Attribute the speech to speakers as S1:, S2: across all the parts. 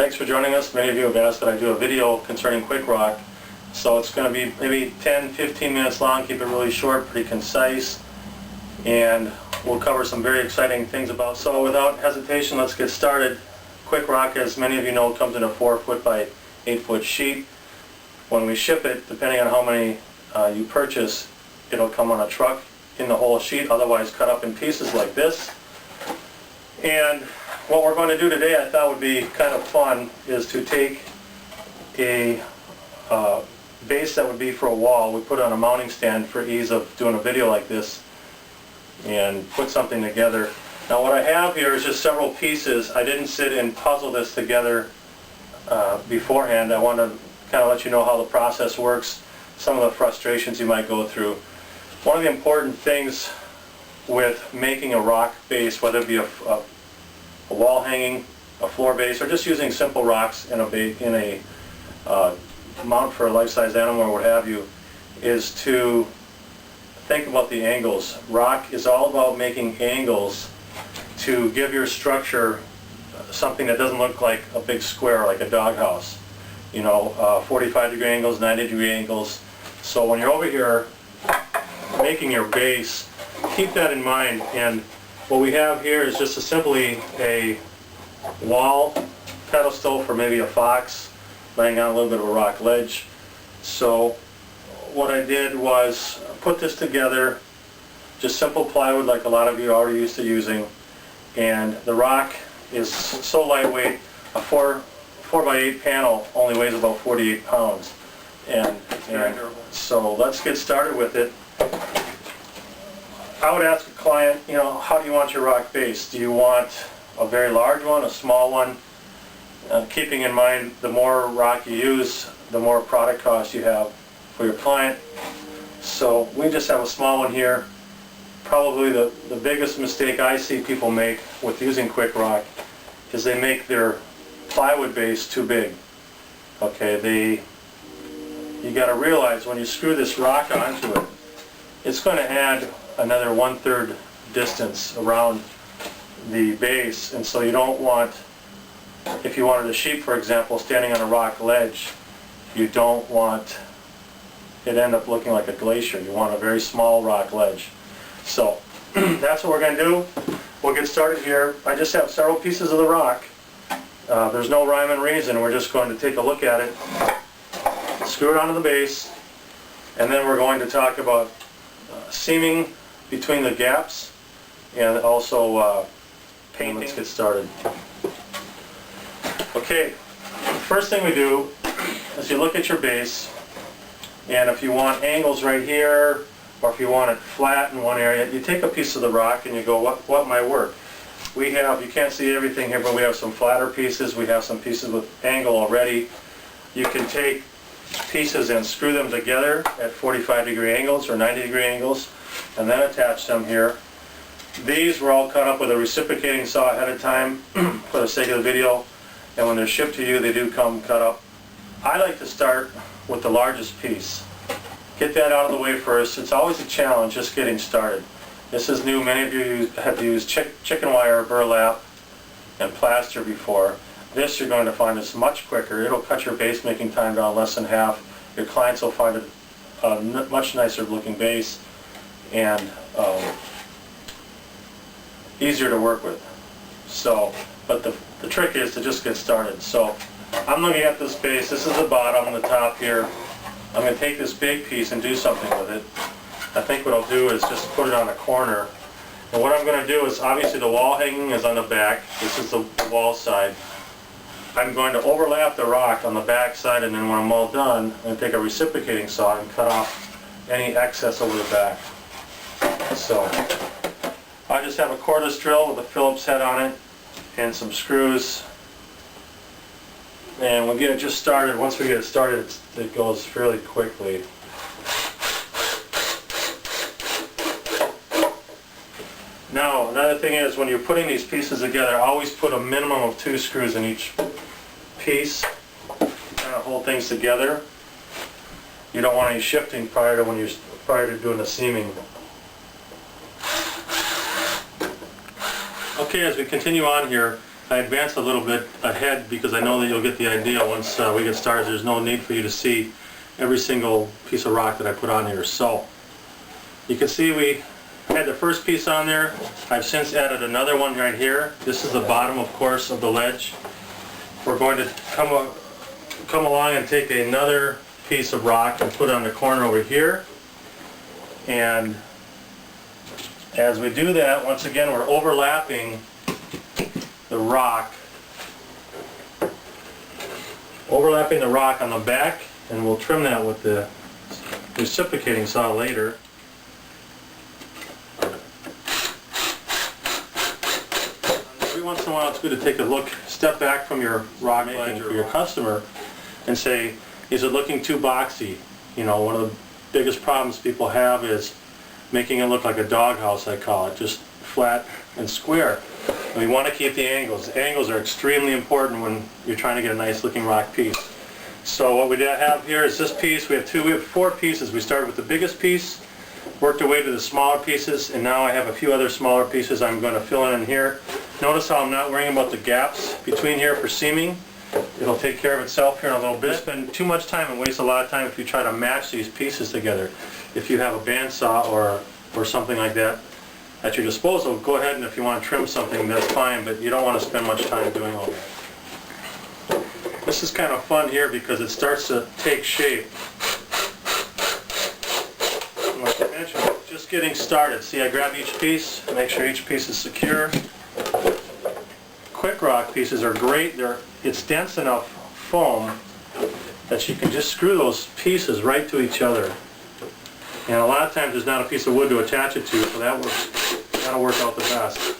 S1: Thanks for joining us. Many of you have asked that I do a video concerning Quik-rock. So it's going to be maybe 10-15 minutes long, keep it really short, pretty concise, and we'll cover some very exciting things about. So without hesitation, let's get started. Quik-rock, as many of you know, comes in a 4-foot by 8-foot sheet. When we ship it, depending on how many you purchase, it'll come on a truck in the whole sheet, otherwise cut up in pieces like this. And what we're going to do today, I thought would be kind of fun, is to take a base that would be for a wall. We put it on a mounting stand for ease of doing a video like this, and put something together. Now what I have here is just several pieces. I didn't sit and puzzle this together beforehand. I want to kind of let you know how the process works, some of the frustrations you might go through. One of the important things with making a rock base, whether it be a wall hanging, a floor base, or just using simple rocks in a mount for a life-size animal or what have you, is to think about the angles. Rock is all about making angles to give your structure something that doesn't look like a big square, like a doghouse. You know, 45-degree angles, 90-degree angles. So when you're over here making your base, keep that in mind. And what we have here is just simply a wall pedestal for maybe a fox, laying on a little bit of a rock ledge. So what I did was put this together, just simple plywood like a lot of you are already used to using, and the rock is so lightweight. A 4 by 8 panel only weighs about 48 pounds. And so let's get started with it. I would ask a client, you know, how do you want your rock base? Do you want a very large one, a small one? Keeping in mind, the more rock you use, the more product cost you have for your client. So we just have a small one here. Probably the biggest mistake I see people make with using Quik-rock is they make their plywood base too big. Okay, you got to realize when you screw this rock onto it, it's going to add another 1/3 distance around the base, and so you don't want, if you wanted a sheep, for example, standing on a rock ledge, you don't want it end up looking like a glacier. You want a very small rock ledge. So that's what we're going to do. We'll get started here. I just have several pieces of the rock. There's no rhyme and reason. We're just going to take a look at it, screw it onto the base, and then we're going to talk about seaming between the gaps and also painting. Let's get started. Okay, first thing we do is you look at your base, and if you want angles right here, or if you want it flat in one area, you take a piece of the rock and you go, what might work? We have, you can't see everything here, but we have some flatter pieces, we have some pieces with angle already. You can take pieces and screw them together at 45-degree angles or 90-degree angles, and then attach them here. These were all cut up with a reciprocating saw ahead of time for the sake of the video, and when they're shipped to you, they do come cut up. I like to start with the largest piece. Get that out of the way first. It's always a challenge just getting started. This is new. Many of you have used chicken wire, burlap, and plaster before. This you're going to find is much quicker. It'll cut your base making time down less than half. Your clients will find it a much nicer looking base and easier to work with. So, but the trick is to just get started. So I'm looking at this base. This is the bottom and the top here. I'm going to take this big piece and do something with it. I think what I'll do is just put it on a corner. And what I'm going to do is, obviously the wall hanging is on the back. This is the wall side. I'm going to overlap the rock on the back side, and then when I'm all done, I'm going to take a reciprocating saw and cut off any excess over the back. So I just have a cordless drill with a Phillips head on it and some screws. And we'll get it just started. Once we get it started, it goes fairly quickly. Now, another thing is, when you're putting these pieces together, always put a minimum of 2 screws in each piece. Kind of hold things together. You don't want any shifting prior to doing the seaming. Okay, as we continue on here, I advance a little bit ahead because I know that you'll get the idea once we get started. There's no need for you to see every single piece of rock that I put on here. So you can see we had the first piece on there. I've since added another one right here. This is the bottom, of course, of the ledge. We're going to come along and take another piece of rock and put it on the corner over here. And as we do that, once again, we're overlapping the rock on the back, and we'll trim that with the reciprocating saw later. Every once in a while it's good to take a look, step back from your rock making for your customer and say, is it looking too boxy? You know, one of the biggest problems people have is making it look like a doghouse, I call it, just flat and square. And we want to keep the angles. The angles are extremely important when you're trying to get a nice looking rock piece. So what we have here is this piece. We have 4 pieces. We started with the biggest piece, worked our way to the smaller pieces, and now I have a few other smaller pieces I'm going to fill in here. Notice how I'm not worrying about the gaps between here for seaming. It'll take care of itself here in a little bit. Spend too much time and waste a lot of time if you try to match these pieces together. If you have a bandsaw or something like that at your disposal, go ahead, and if you want to trim something, that's fine, but you don't want to spend much time doing all that. This is kind of fun here because it starts to take shape. And like I mentioned, just getting started. See, I grab each piece, make sure each piece is secure. Quik-rock pieces are great. It's dense enough foam that you can just screw those pieces right to each other. And a lot of times there's not a piece of wood to attach it to, so that'll work out the best.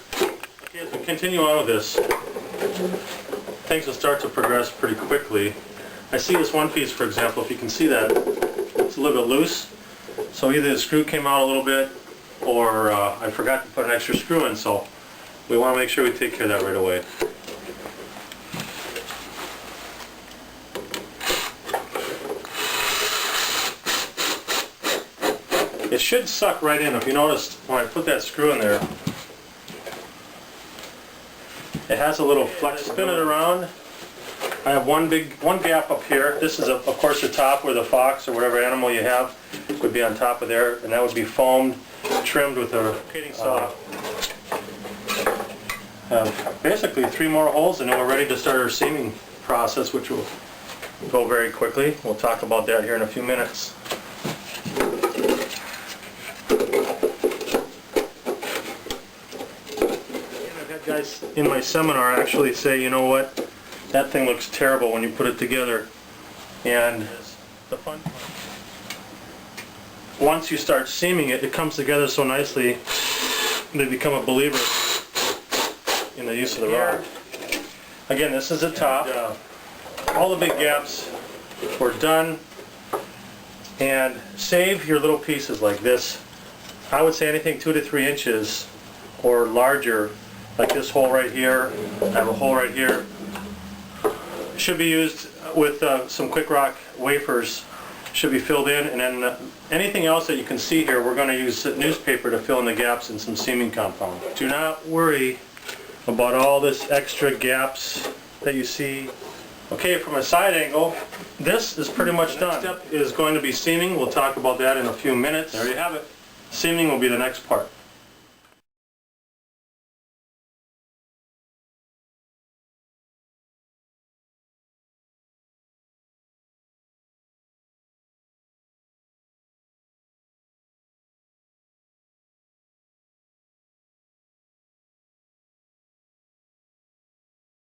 S1: Okay, as we continue on with this, things will start to progress pretty quickly. I see this one piece, for example, if you can see that, it's a little bit loose. So either the screw came out a little bit, or I forgot to put an extra screw in, so we want to make sure we take care of that right away. It should suck right in. If you noticed, when I put that screw in there, it has a little flex. Spin it around. I have one gap up here. This is, of course, the top where the fox or whatever animal you have would be on top of there, and that would be foamed, trimmed with a rotating saw. Basically 3 more holes, and then we're ready to start our seaming process, which will go very quickly. We'll talk about that here in a few minutes. I've had guys in my seminar actually say, you know what, that thing looks terrible when you put it together. And the fun part, once you start seaming it, it comes together so nicely, they become a believer in the use of the rock. Again, this is the top. All the big gaps were done. And save your little pieces like this. I would say anything 2 to 3 inches or larger, like this hole right here. I have a hole right here. Should be used with some Quik-rock wafers. Should be filled in, and then anything else that you can see here, we're going to use newspaper to fill in the gaps and some seaming compound. Do not worry about all this extra gaps that you see. Okay, from a side angle, this is pretty much done. The next step is going to be seaming. We'll talk about that in a few minutes. There you have it. Seaming will be the next part.